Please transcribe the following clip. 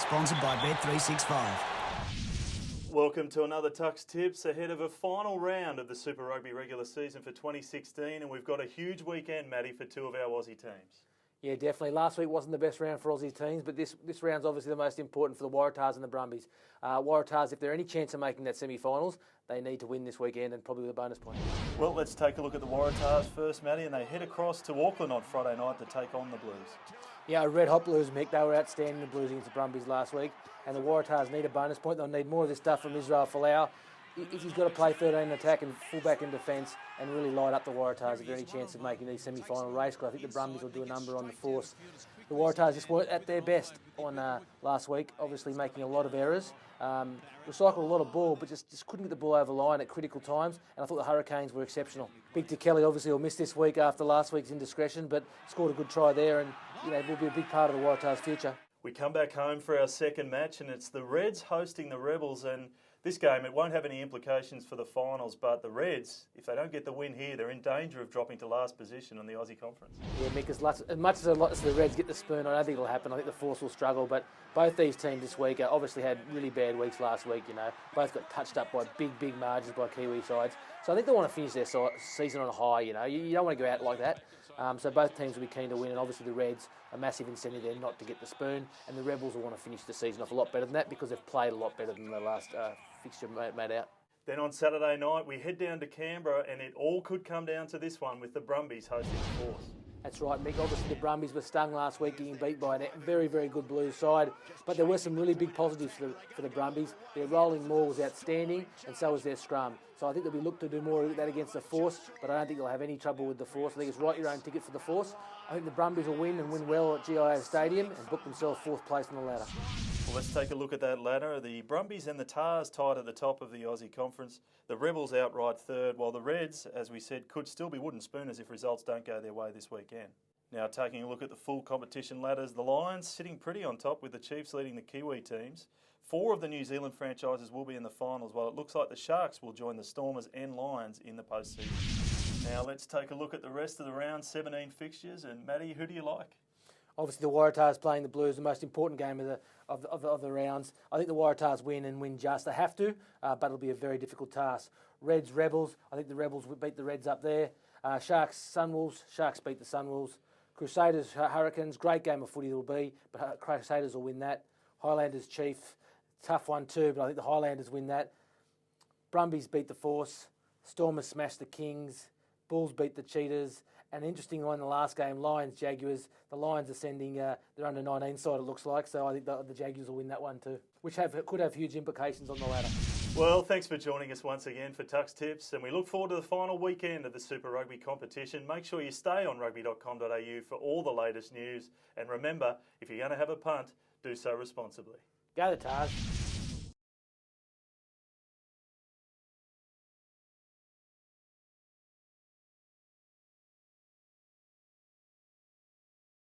Sponsored by Bet365. Welcome to another Tux Tips ahead of a final round of the Super Rugby regular season for 2016, and we've got a huge weekend, Matty, for two of our Aussie teams. Yeah, definitely. Last week wasn't the best round for Aussie teams, but this round's obviously the most important for the Waratahs and the Brumbies. Waratahs, if they're any chance of making that semi-finals, they need to win this weekend and probably with a bonus point. Well, let's take a look at the Waratahs first, Matty, and they head across to Auckland on Friday night to take on the Blues. Yeah, red hot Blues, Mick. They were outstanding, the Blues against the Brumbies last week, and the Waratahs need a bonus point. They'll need more of this stuff from Israel Folau. If he's got to play 13 in attack and fullback in defence and really light up the Waratahs if there's any chance of making the semi-final race, because I think the Brumbies will do a number on the force. The Waratahs just weren't at their best on last week, obviously making a lot of errors. Recycled a lot of ball, but just couldn't get the ball over the line at critical times, and I thought the Hurricanes were exceptional. Big to Kelly obviously will miss this week after last week's indiscretion, but scored a good try there, and will be a big part of the Waratahs' future. We come back home for our second match, and it's the Reds hosting the Rebels, and this game, it won't have any implications for the finals, but the Reds, if they don't get the win here, they're in danger of dropping to last position in the Aussie Conference. Yeah, Mick, as much as the Reds get the spoon, I don't think it'll happen. I think the Force will struggle, but both these teams this week obviously had really bad weeks last week, Both got touched up by big margins by Kiwi sides. So I think they want to finish their season on a high, You don't want to go out like that. So both teams will be keen to win, and obviously the Reds, a massive incentive there not to get the spoon, and the Rebels will want to finish the season off a lot better than that because they've played a lot better than the last fixture made out. Then on Saturday night, we head down to Canberra, and it all could come down to this one with the Brumbies hosting the Force. That's right, Mick. Obviously, the Brumbies were stung last week, getting beat by a very, very good Blues side. But there were some really big positives for the Brumbies. Their rolling maul was outstanding, and so was their scrum. So I think they'll be looked to do more of that against the Force, but I don't think they'll have any trouble with the Force. I think it's write your own ticket for the Force. I think the Brumbies will win and win well at GIA Stadium and book themselves fourth place on the ladder. Well, let's take a look at that ladder. The Brumbies and the Tahs tied at the top of the Aussie Conference. The Rebels outright third, while the Reds, as we said, could still be wooden spooners if results don't go their way this weekend. Now, taking a look at the full competition ladders, the Lions sitting pretty on top with the Chiefs leading the Kiwi teams. 4 of the New Zealand franchises will be in the finals, while it looks like the Sharks will join the Stormers and Lions in the postseason. Now, let's take a look at the rest of the round 17 fixtures. And, Matty, who do you like? Obviously, the Waratahs playing the Blues, the most important game of the rounds. I think the Waratahs win and win just. They have to, but it'll be a very difficult task. Reds, Rebels. I think the Rebels will beat the Reds up there. Sharks, Sunwolves. Sharks beat the Sunwolves. Crusaders, Hurricanes. Great game of footy it'll be, but Crusaders will win that. Highlanders, Chief. Tough one too, but I think the Highlanders win that. Brumbies beat the Force. Stormers smash the Kings. Bulls beat the Cheetahs. And an interesting one in the last game, Lions, Jaguars. The Lions are sending their under-19 side, it looks like, so I think the Jaguars will win that one too, which could have huge implications on the ladder. Well, thanks for joining us once again for Tux Tips, and we look forward to the final weekend of the Super Rugby competition. Make sure you stay on Rugby.com.au for all the latest news, and remember, if you're going to have a punt, do so responsibly. Go the Tahs.